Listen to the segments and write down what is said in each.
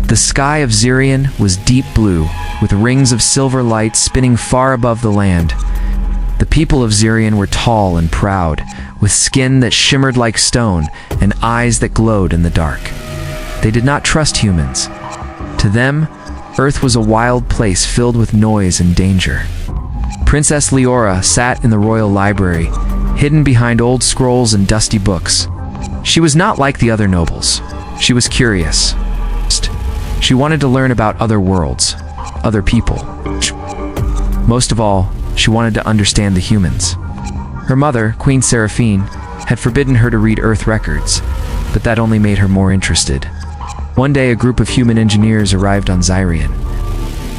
The sky of Zyreon was deep blue, with rings of silver light spinning far above the land. The people of Zyreon were tall and proud, with skin that shimmered like stone and eyes that glowed in the dark. They did not trust humans. To them, Earth was a wild place filled with noise and danger. Princess Liora sat in the royal library, hidden behind old scrolls and dusty books. She was not like the other nobles. She was curious. She wanted to learn about other worlds, other people. Most of all, she wanted to understand the humans. Her mother, Queen Seraphine, had forbidden her to read Earth records, but that only made her more interested. One day, a group of human engineers arrived on Zyreon.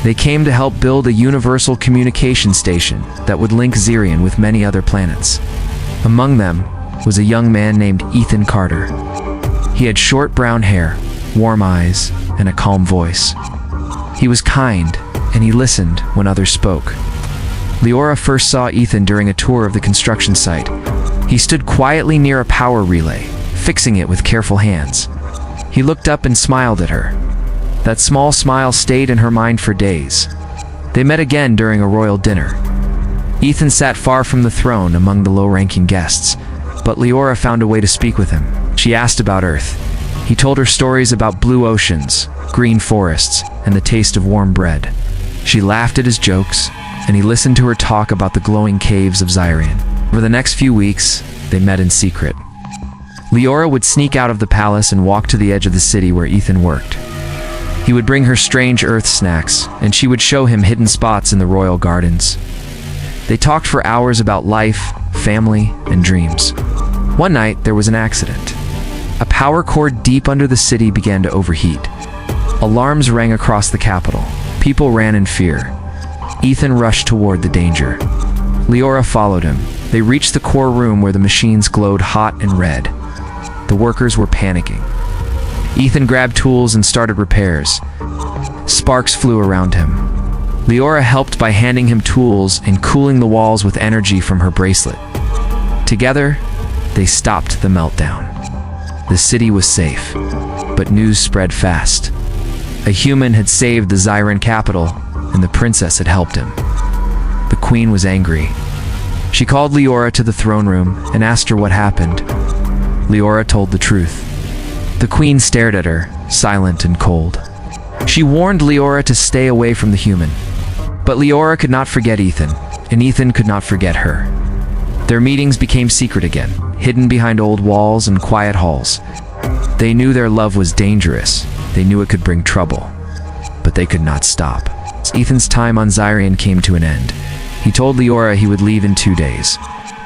They came to help build a universal communication station that would link Zyreon with many other planets. Among them was a young man named Ethan Carter. He had short brown hair, warm eyes, and a calm voice. He was kind, and he listened when others spoke. Liora first saw Ethan during a tour of the construction site. He stood quietly near a power relay, fixing it with careful hands. He looked up and smiled at her. That small smile stayed in her mind for days. They met again during a royal dinner. Ethan sat far from the throne among the low-ranking guests, but Liora found a way to speak with him. She asked about Earth. He told her stories about blue oceans, green forests, and the taste of warm bread. She laughed at his jokes, and he listened to her talk about the glowing caves of Zyreon. Over the next few weeks, they met in secret. Liora would sneak out of the palace and walk to the edge of the city where Ethan worked. He would bring her strange Earth snacks, and she would show him hidden spots in the royal gardens. They talked for hours about life, family, and dreams. One night, there was an accident. A power cord deep under the city began to overheat. Alarms rang across the capital. People ran in fear. Ethan rushed toward the danger. Liora followed him. They reached the core room where the machines glowed hot and red. The workers were panicking. Ethan grabbed tools and started repairs. Sparks flew around him. Liora helped by handing him tools and cooling the walls with energy from her bracelet. Together, they stopped the meltdown. The city was safe, but news spread fast. A human had saved the Zyreon capital, and the princess had helped him. The queen was angry. She called Liora to the throne room and asked her what happened. Liora told the truth. The queen stared at her, silent and cold. She warned Liora to stay away from the human. But Liora could not forget Ethan, and Ethan could not forget her. Their meetings became secret again, hidden behind old walls and quiet halls. They knew their love was dangerous. They knew it could bring trouble. But they could not stop. Ethan's time on Zyreon came to an end. He told Liora he would leave in 2 days.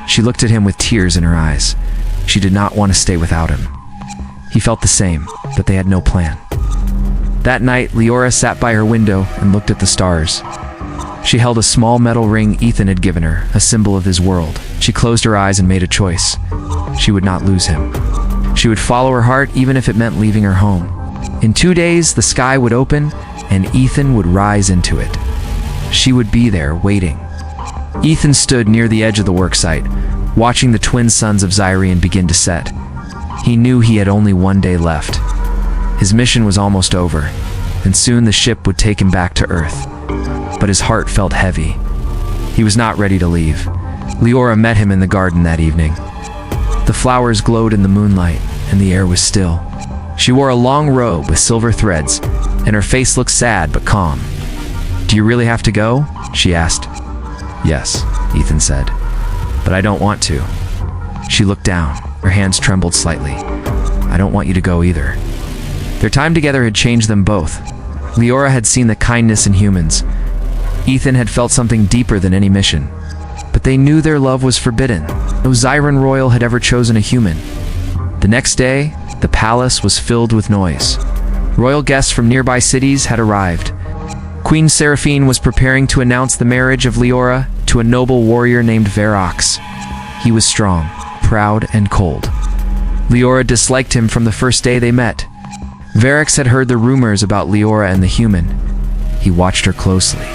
She looked at him with tears in her eyes. She did not want to stay without him. He felt the same, but they had no plan. That night, Liora sat by her window and looked at the stars. She held a small metal ring Ethan had given her, a symbol of his world. She closed her eyes and made a choice. She would not lose him. She would follow her heart even if it meant leaving her home. In 2 days, the sky would open and Ethan would rise into it. She would be there, waiting. Ethan stood near the edge of the worksite, watching the twin suns of Zyreon begin to set. He knew he had only 1 day left. His mission was almost over, and soon the ship would take him back to Earth. But his heart felt heavy. He was not ready to leave. Liora met him in the garden that evening. The flowers glowed in the moonlight, and the air was still. She wore a long robe with silver threads, and her face looked sad but calm. "Do you really have to go?" she asked. "Yes," Ethan said, "but I don't want to." She looked down. Her hands trembled slightly. "I don't want you to go either." Their time together had changed them both. Liora had seen the kindness in humans. Ethan had felt something deeper than any mission. But they knew their love was forbidden. No Zyreon royal had ever chosen a human. The next day, the palace was filled with noise. Royal guests from nearby cities had arrived. Queen Seraphine was preparing to announce the marriage of Liora to a noble warrior named Varax. He was strong, proud, and cold. Liora disliked him from the first day they met. Varax had heard the rumors about Liora and the human. He watched her closely.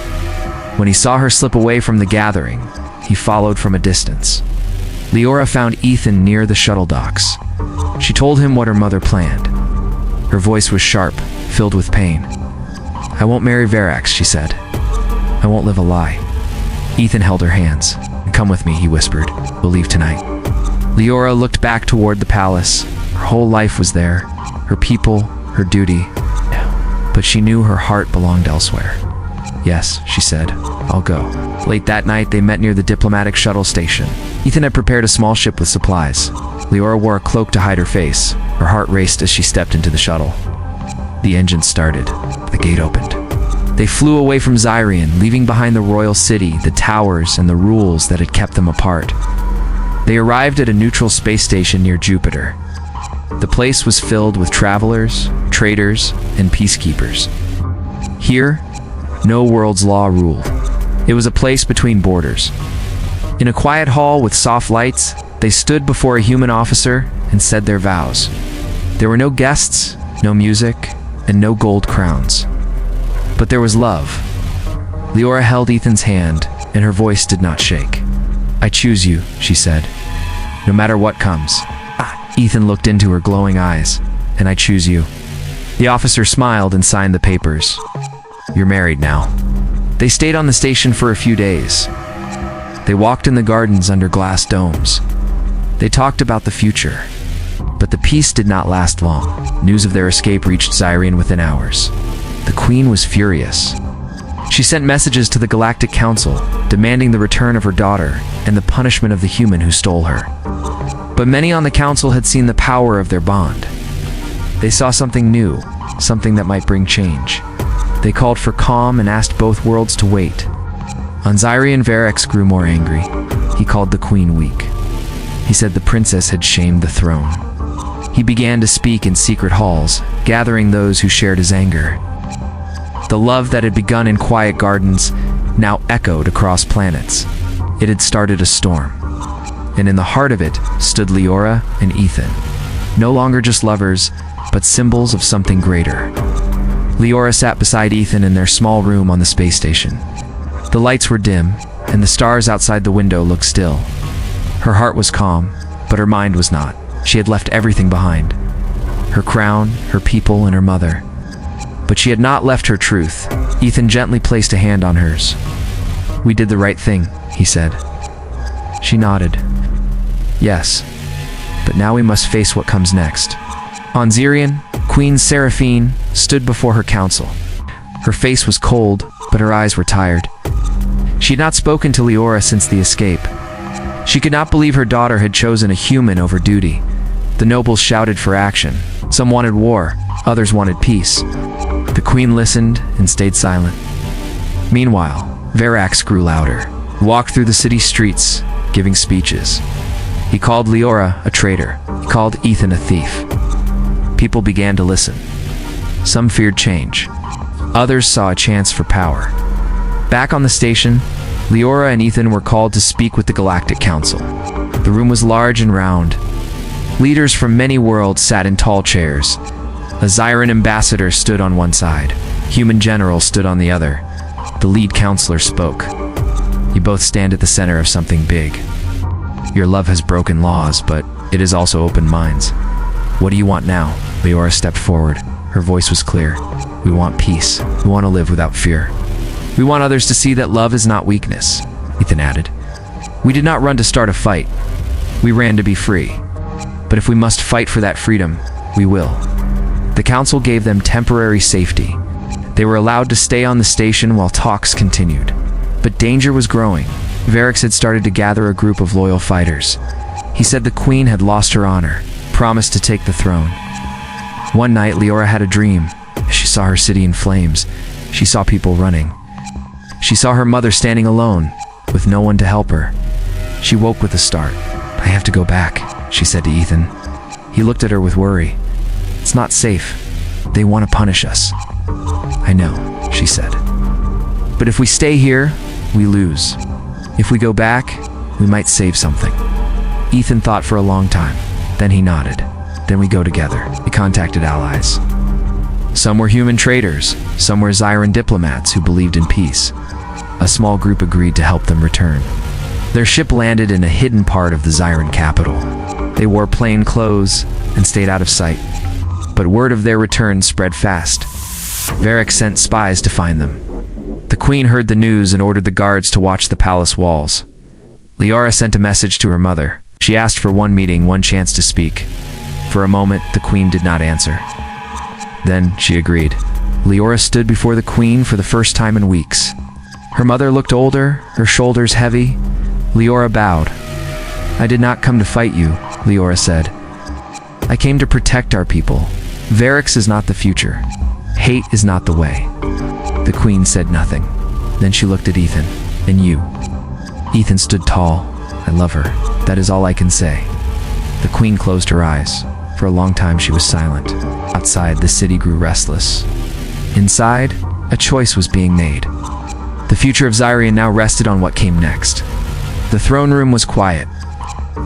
When he saw her slip away from the gathering, he followed from a distance. Liora found Ethan near the shuttle docks. She told him what her mother planned. Her voice was sharp, filled with pain. "I won't marry Varax," she said. "I won't live a lie." Ethan held her hands. "Come with me," he whispered. "We'll leave tonight." Liora looked back toward the palace. Her whole life was there. Her people, her duty. But she knew her heart belonged elsewhere. "Yes," she said. "I'll go." Late that night, they met near the diplomatic shuttle station. Ethan had prepared a small ship with supplies. Liora wore a cloak to hide her face. Her heart raced as she stepped into the shuttle. The engine started. The gate opened. They flew away from Zyreon, leaving behind the royal city, the towers, and the rules that had kept them apart. They arrived at a neutral space station near Jupiter. The place was filled with travelers, traders, and peacekeepers. Here, no world's law ruled. It was a place between borders. In a quiet hall with soft lights, they stood before a human officer and said their vows. There were no guests, no music, and no gold crowns. But there was love. Liora held Ethan's hand, and her voice did not shake. "I choose you," she said, "no matter what comes." Ethan looked into her glowing eyes. "And I choose you." The officer smiled and signed the papers. "You're married now." They stayed on the station for a few days. They walked in the gardens under glass domes. They talked about the future. But the peace did not last long. News of their escape reached Zyreon within hours. The Queen was furious. She sent messages to the Galactic Council, demanding the return of her daughter and the punishment of the human who stole her. But many on the council had seen the power of their bond. They saw something new, something that might bring change. They called for calm and asked both worlds to wait. On Zyreon, Varax grew more angry. He called the Queen weak. He said the princess had shamed the throne. He began to speak in secret halls, gathering those who shared his anger. The love that had begun in quiet gardens now echoed across planets. It had started a storm. And in the heart of it stood Liora and Ethan. No longer just lovers, but symbols of something greater. Liora sat beside Ethan in their small room on the space station. The lights were dim, and the stars outside the window looked still. Her heart was calm, but her mind was not. She had left everything behind. Her crown, her people, and her mother. But she had not left her truth. Ethan gently placed a hand on hers. "We did the right thing," he said. She nodded. "Yes, but now we must face what comes next." On Zyreon, Queen Seraphine stood before her council. Her face was cold, but her eyes were tired. She had not spoken to Liora since the escape. She could not believe her daughter had chosen a human over duty. The nobles shouted for action. Some wanted war, others wanted peace. The queen listened and stayed silent. Meanwhile, Varax grew louder, walked through the city streets, giving speeches. He called Liora a traitor. He called Ethan a thief. People began to listen. Some feared change. Others saw a chance for power. Back on the station, Liora and Ethan were called to speak with the Galactic Council. The room was large and round. Leaders from many worlds sat in tall chairs. A Zyreon ambassador stood on one side. Human generals stood on the other. The lead counselor spoke. "You both stand at the center of something big. Your love has broken laws, but it has also opened minds. What do you want now?" Liora stepped forward. Her voice was clear. "We want peace. We want to live without fear. We want others to see that love is not weakness," Ethan added. "We did not run to start a fight. We ran to be free. But if we must fight for that freedom, we will." The council gave them temporary safety. They were allowed to stay on the station while talks continued. But danger was growing. Varax had started to gather a group of loyal fighters. He said the queen had lost her honor, promised to take the throne. One night, Liora had a dream. She saw her city in flames. She saw people running. She saw her mother standing alone, with no one to help her. She woke with a start. "I have to go back," she said to Ethan. He looked at her with worry. "It's not safe. They want to punish us." "I know," she said. "But if we stay here, we lose. If we go back, we might save something." Ethan thought for a long time. Then he nodded. "Then we go together." He contacted allies. Some were human traders. Some were Zyreon diplomats who believed in peace. A small group agreed to help them return. Their ship landed in a hidden part of the Zyreon capital. They wore plain clothes and stayed out of sight. but word of their return spread fast. Varax sent spies to find them. The queen heard the news and ordered the guards to watch the palace walls. Liora sent a message to her mother. She asked for one meeting, one chance to speak. For a moment, the queen did not answer. Then she agreed. Liora stood before the queen for the first time in weeks. Her mother looked older, her shoulders heavy. Liora bowed. "I did not come to fight you," Liora said. "I came to protect our people. Varax is not the future. Hate is not the way." The queen said nothing. Then she looked at Ethan. "And you?" Ethan stood tall. "I love her. That is all I can say." The queen closed her eyes. For a long time she was silent. Outside, the city grew restless. Inside, a choice was being made. The future of Zyreon now rested on what came next. The throne room was quiet.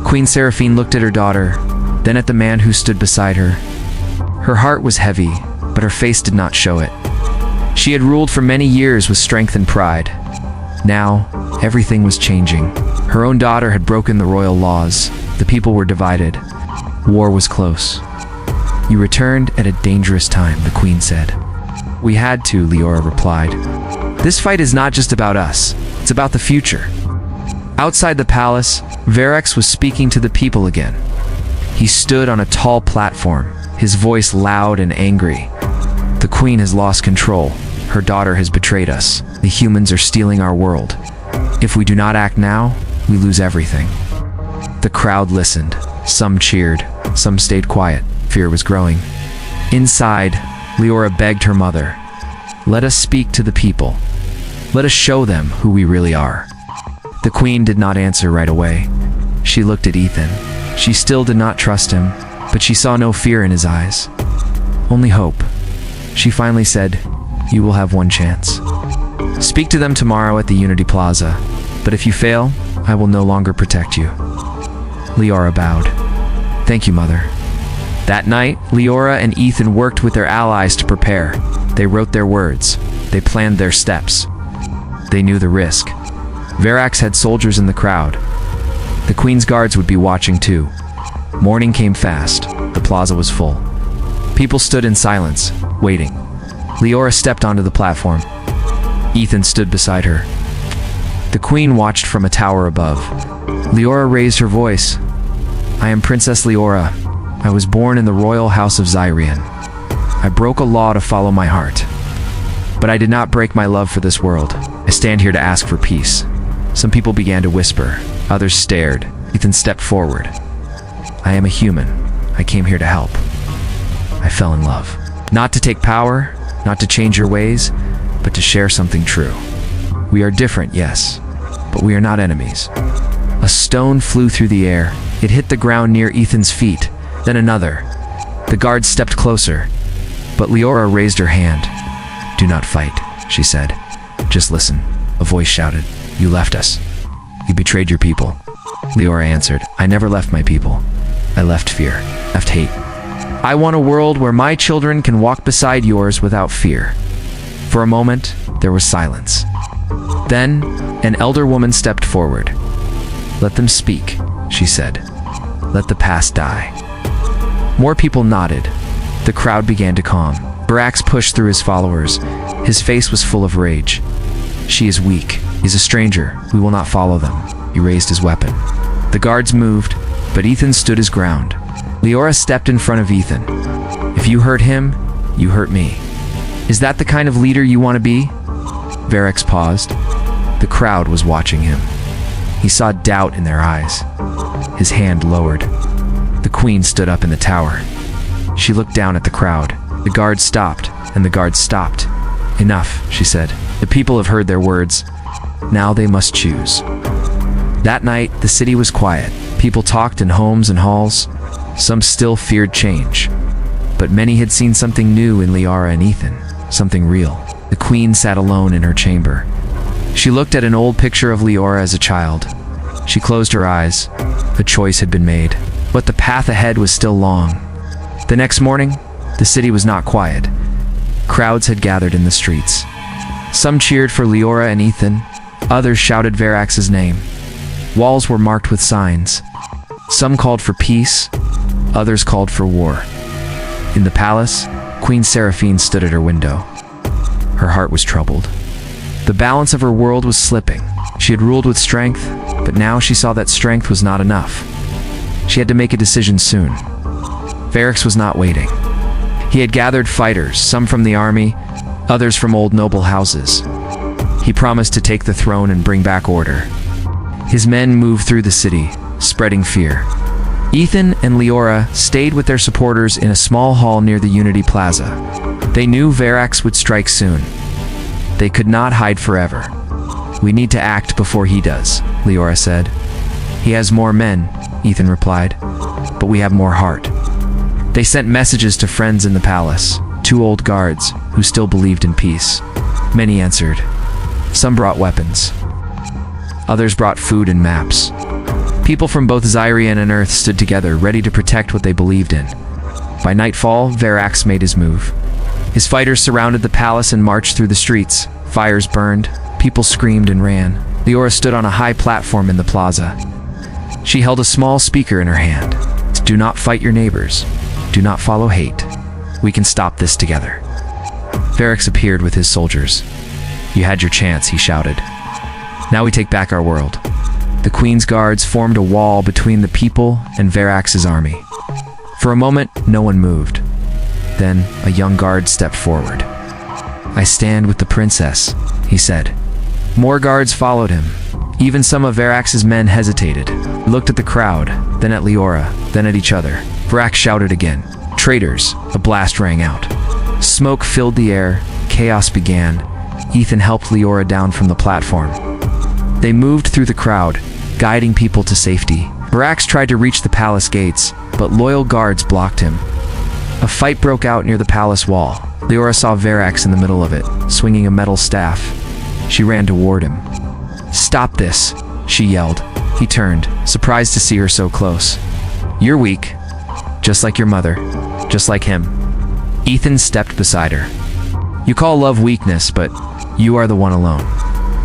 Queen Seraphine looked at her daughter, then at the man who stood beside her. Her heart was heavy, but her face did not show it. She had ruled for many years with strength and pride. Now, everything was changing. Her own daughter had broken the royal laws. The people were divided. War was close. "You returned at a dangerous time," the queen said. "We had to," Liora replied. "This fight is not just about us. It's about the future." Outside the palace, Varax was speaking to the people again. He stood on a tall platform, his voice loud and angry. "The queen has lost control. Her daughter has betrayed us. The humans are stealing our world. If we do not act now, we lose everything." The crowd listened. Some cheered, some stayed quiet. Fear was growing. Inside, Liora begged her mother, "Let us speak to the people. Let us show them who we really are." The queen did not answer right away. She looked at Ethan. She still did not trust him, but she saw no fear in his eyes. Only hope. She finally said, "You will have one chance. Speak to them tomorrow at the Unity Plaza, but if you fail, I will no longer protect you." Liora bowed. "Thank you, Mother." That night, Liora and Ethan worked with their allies to prepare. They wrote their words. They planned their steps. They knew the risk. Varax had soldiers in the crowd. The Queen's guards would be watching too. Morning came fast. The plaza was full. People stood in silence, waiting. Liora stepped onto the platform. Ethan stood beside her. The Queen watched from a tower above. Liora raised her voice. "I am Princess Liora. I was born in the royal house of Zyreon. I broke a law to follow my heart. But I did not break my love for this world. I stand here to ask for peace." Some people began to whisper. Others stared. Ethan stepped forward. "I am a human. I came here to help. I fell in love. Not to take power, not to change your ways, but to share something true. We are different, yes, but we are not enemies." A stone flew through the air. It hit the ground near Ethan's feet, then another. The guards stepped closer, but Liora raised her hand. "Do not fight," she said. "Just listen." A voice shouted, "You left us. You betrayed your people." Liora answered, "I never left my people. I left fear, left hate. I want a world where my children can walk beside yours without fear." For a moment, there was silence. Then, an elder woman stepped forward. "Let them speak," she said. "Let the past die." More people nodded. The crowd began to calm. Varax pushed through his followers. His face was full of rage. "She is weak. He's a stranger. We will not follow them." He raised his weapon. The guards moved, but Ethan stood his ground. Liora stepped in front of Ethan. "If you hurt him, you hurt me. Is that the kind of leader you want to be?" Varax paused. The crowd was watching him. He saw doubt in their eyes. His hand lowered. The Queen stood up in the tower. She looked down at the crowd. The guards stopped, and the guards stopped. "Enough," she said. "The people have heard their words. Now they must choose." That night, the city was quiet. People talked in homes and halls. Some still feared change. But many had seen something new in Liora and Ethan, something real. The Queen sat alone in her chamber. She looked at an old picture of Liora as a child. She closed her eyes. A choice had been made, but the path ahead was still long. The next morning, the city was not quiet. Crowds had gathered in the streets. Some cheered for Liora and Ethan. Others shouted Varax's name. Walls were marked with signs. Some called for peace. Others called for war. In the palace, Queen Seraphine stood at her window. Her heart was troubled. The balance of her world was slipping. She had ruled with strength, but now she saw that strength was not enough. She had to make a decision soon. Varax was not waiting. He had gathered fighters, some from the army, others from old noble houses. He promised to take the throne and bring back order. His men moved through the city, spreading fear. Ethan and Liora stayed with their supporters in a small hall near the Unity Plaza. They knew Varax would strike soon. They could not hide forever. "We need to act before he does," Liora said. "He has more men," Ethan replied, "but we have more heart." They sent messages to friends in the palace, 2 old guards who still believed in peace. Many answered. Some brought weapons. Others brought food and maps. People from both Zyreon and Earth stood together, ready to protect what they believed in. By nightfall, Varax made his move. His fighters surrounded the palace and marched through the streets. Fires burned, people screamed and ran. Liora stood on a high platform in the plaza. She held a small speaker in her hand. "Do not fight your neighbors. Do not follow hate. We can stop this together." Varax appeared with his soldiers. "You had your chance," he shouted. "Now we take back our world." The Queen's guards formed a wall between the people and Varax's army. For a moment, no one moved. Then, a young guard stepped forward. "I stand with the princess," he said. More guards followed him. Even some of Varax's men hesitated, looked at the crowd, then at Liora, then at each other. Varax shouted again. "Traitors!" A blast rang out. Smoke filled the air. Chaos began. Ethan helped Liora down from the platform. They moved through the crowd, guiding people to safety. Varax tried to reach the palace gates, but loyal guards blocked him. A fight broke out near the palace wall. Liora saw Varax in the middle of it, swinging a metal staff. She ran toward him. "Stop this," she yelled. He turned, surprised to see her so close. "You're weak. Just like your mother. Just like him." Ethan stepped beside her. "You call love weakness, but you are the one alone."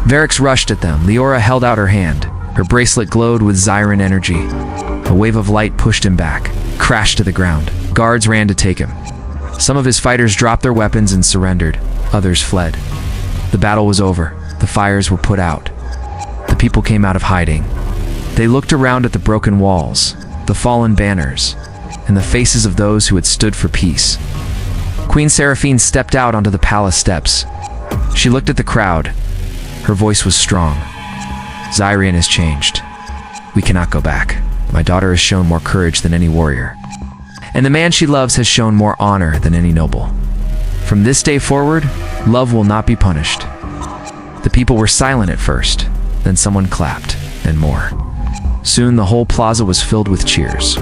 Varax rushed at them. Liora held out her hand. Her bracelet glowed with Zyreon energy. A wave of light pushed him back, crashed to the ground. Guards ran to take him. Some of his fighters dropped their weapons and surrendered. Others fled. The battle was over. The fires were put out. The people came out of hiding. They looked around at the broken walls, the fallen banners, and the faces of those who had stood for peace. Queen Seraphine stepped out onto the palace steps. She looked at the crowd. Her voice was strong. "Zyreon has changed. We cannot go back. My daughter has shown more courage than any warrior. And the man she loves has shown more honor than any noble. From this day forward, love will not be punished." The people were silent at first, then someone clapped, and more. Soon the whole plaza was filled with cheers.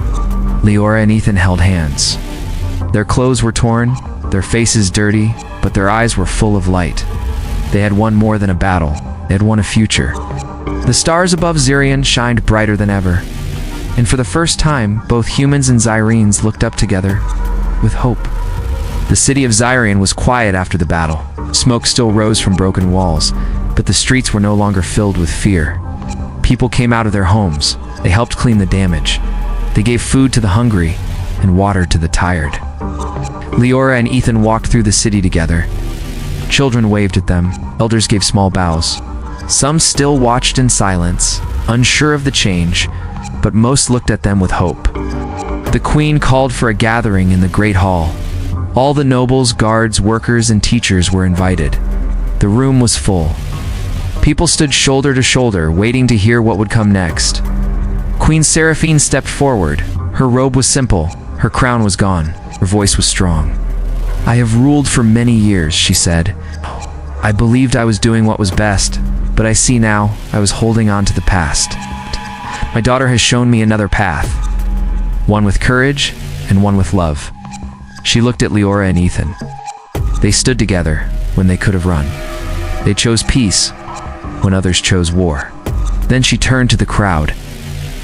Liora and Ethan held hands. Their clothes were torn, their faces dirty, but their eyes were full of light. They had won more than a battle. They had won a future. The stars above Zyreon shined brighter than ever. And for the first time, both humans and Zyrenes looked up together with hope. The city of Zyreon was quiet after the battle. Smoke still rose from broken walls, but the streets were no longer filled with fear. People came out of their homes. They helped clean the damage. They gave food to the hungry and water to the tired. Liora and Ethan walked through the city together. Children waved at them. Elders gave small bows. Some still watched in silence, unsure of the change, but most looked at them with hope. The queen called for a gathering in the great hall. All the nobles, guards, workers, and teachers were invited. The room was full. People stood shoulder to shoulder, waiting to hear what would come next. Queen Seraphine stepped forward. Her robe was simple. Her crown was gone. Her voice was strong. "I have ruled for many years," she said. "I believed I was doing what was best, but I see now I was holding on to the past. My daughter has shown me another path, one with courage and one with love." She looked at Liora and Ethan. They stood together when they could have run. They chose peace when others chose war. Then she turned to the crowd.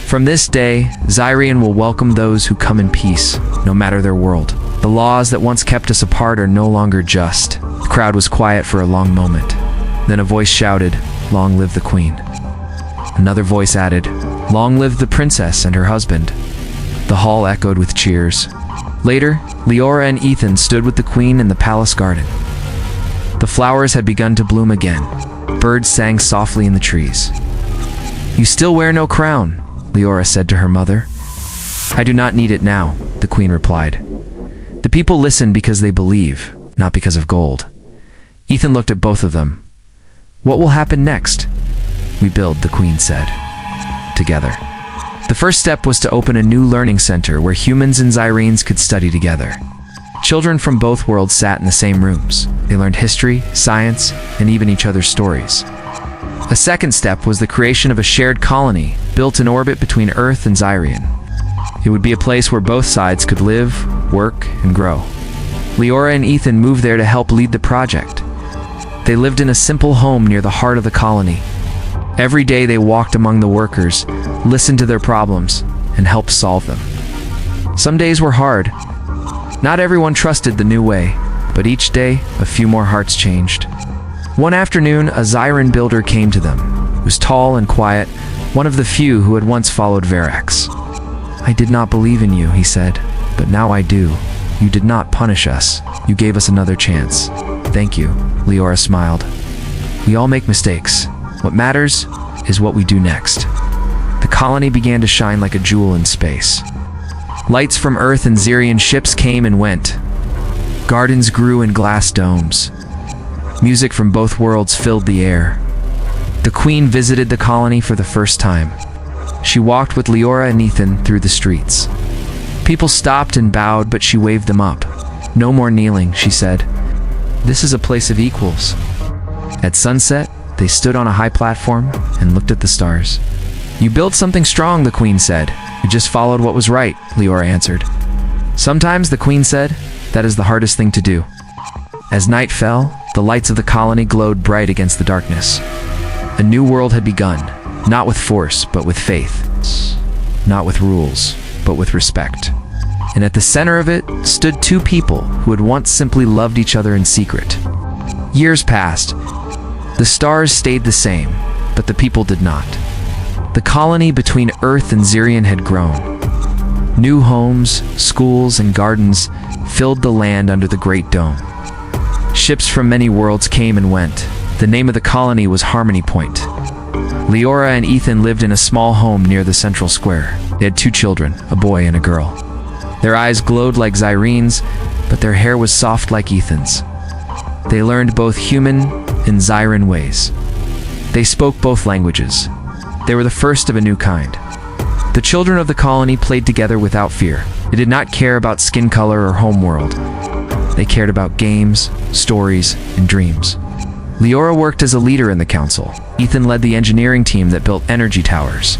"From this day, Zyreon will welcome those who come in peace, no matter their world. The laws that once kept us apart are no longer just." The crowd was quiet for a long moment. Then a voice shouted, "Long live the queen." Another voice added, "Long live the princess and her husband." The hall echoed with cheers. Later, Liora and Ethan stood with the queen in the palace garden. The flowers had begun to bloom again. Birds sang softly in the trees. "You still wear no crown," Liora said to her mother. "I do not need it now," the queen replied. "The people listen because they believe, not because of gold." Ethan looked at both of them. "What will happen next?" "We build," the queen said. "Together." The first step was to open a new learning center where humans and Zyrenes could study together. Children from both worlds sat in the same rooms. They learned history, science, and even each other's stories. A second step was the creation of a shared colony built in orbit between Earth and Zyreon. It would be a place where both sides could live, work, and grow. Liora and Ethan moved there to help lead the project. They lived in a simple home near the heart of the colony. Every day they walked among the workers, listened to their problems, and helped solve them. Some days were hard. Not everyone trusted the new way, but each day a few more hearts changed. One afternoon, a Zyreon builder came to them. He was tall and quiet, one of the few who had once followed Varax. "I did not believe in you," he said, "but now I do. You did not punish us. You gave us another chance." "Thank you," Liora smiled. "We all make mistakes. What matters is what we do next." The colony began to shine like a jewel in space. Lights from Earth and Zyreon ships came and went. Gardens grew in glass domes. Music from both worlds filled the air. The queen visited the colony for the first time. She walked with Liora and Ethan through the streets. People stopped and bowed, but she waved them up. "No more kneeling," she said. "This is a place of equals." At sunset, they stood on a high platform and looked at the stars. "You built something strong," the queen said. "You just followed what was right," Liora answered. "Sometimes," the queen said, "that is the hardest thing to do." As night fell, the lights of the colony glowed bright against the darkness. A new world had begun, not with force, but with faith. Not with rules, but with respect. And at the center of it stood two people who had once simply loved each other in secret. Years passed. The stars stayed the same, but the people did not. The colony between Earth and Zyreon had grown. New homes, schools, and gardens filled the land under the Great Dome. Ships from many worlds came and went. The name of the colony was Harmony Point. Liora and Ethan lived in a small home near the central square. They had two children, a boy and a girl. Their eyes glowed like Zyrene's, but their hair was soft like Ethan's. They learned both human and Zyreon ways. They spoke both languages. They were the first of a new kind. The children of the colony played together without fear. They did not care about skin color or homeworld. They cared about games, stories, and dreams. Liora worked as a leader in the council. Ethan led the engineering team that built energy towers.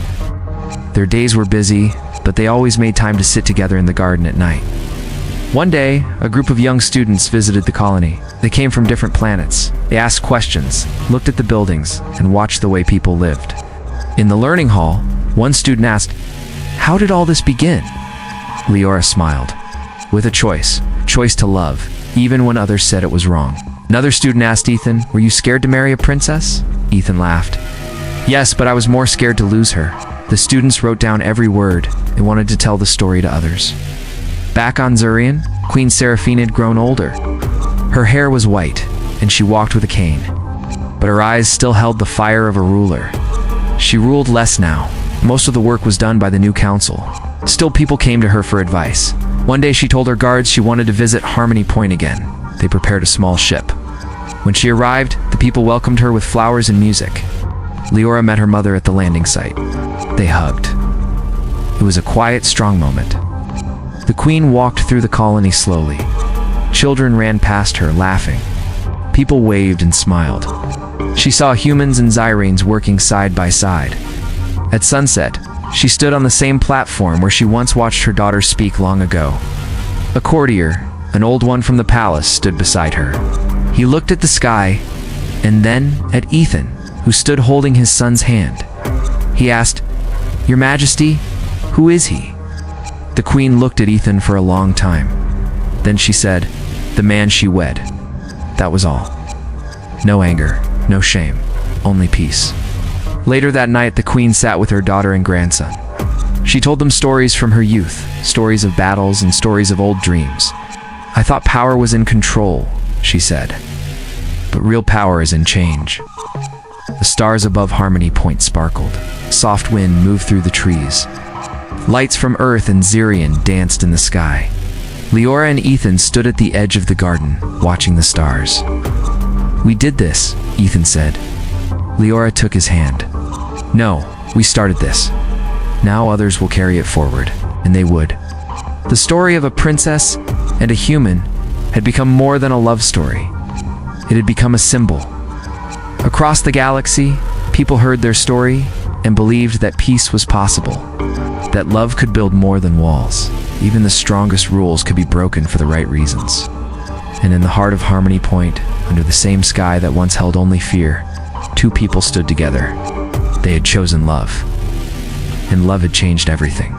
Their days were busy, but they always made time to sit together in the garden at night. One day, a group of young students visited the colony. They came from different planets. They asked questions, looked at the buildings, and watched the way people lived. In the learning hall, one student asked, "How did all this begin?" Liora smiled. "With a choice to love, even when others said it was wrong." Another student asked Ethan, "Were you scared to marry a princess?" Ethan laughed. "Yes, but I was more scared to lose her." The students wrote down every word. They wanted to tell the story to others. Back on Zyreon, Queen Seraphine had grown older. Her hair was white, and she walked with a cane. But her eyes still held the fire of a ruler. She ruled less now. Most of the work was done by the new council. Still, people came to her for advice. One day she told her guards she wanted to visit Harmony Point again. They prepared a small ship. When she arrived, the people welcomed her with flowers and music. Liora met her mother at the landing site. They hugged. It was a quiet, strong moment. The queen walked through the colony slowly. Children ran past her, laughing. People waved and smiled. She saw humans and Zyrenes working side by side. At sunset, she stood on the same platform where she once watched her daughter speak long ago. A courtier, an old one from the palace, stood beside her. He looked at the sky, and then at Ethan, who stood holding his son's hand. He asked, "Your Majesty, who is he?" The queen looked at Ethan for a long time. Then she said, "The man she wed." That was all. No anger, no shame, only peace. Later that night, the queen sat with her daughter and grandson. She told them stories from her youth, stories of battles and stories of old dreams. "I thought power was in control," she said. "But real power is in change." The stars above Harmony Point sparkled. Soft wind moved through the trees. Lights from Earth and Zyreon danced in the sky. Liora and Ethan stood at the edge of the garden, watching the stars. "We did this," Ethan said. Liora took his hand. "No, we started this. Now others will carry it forward," and they would. The story of a princess and a human had become more than a love story. It had become a symbol. Across the galaxy, people heard their story and believed that peace was possible, that love could build more than walls. Even the strongest rules could be broken for the right reasons. And in the heart of Harmony Point, under the same sky that once held only fear, two people stood together. They had chosen love, and love had changed everything.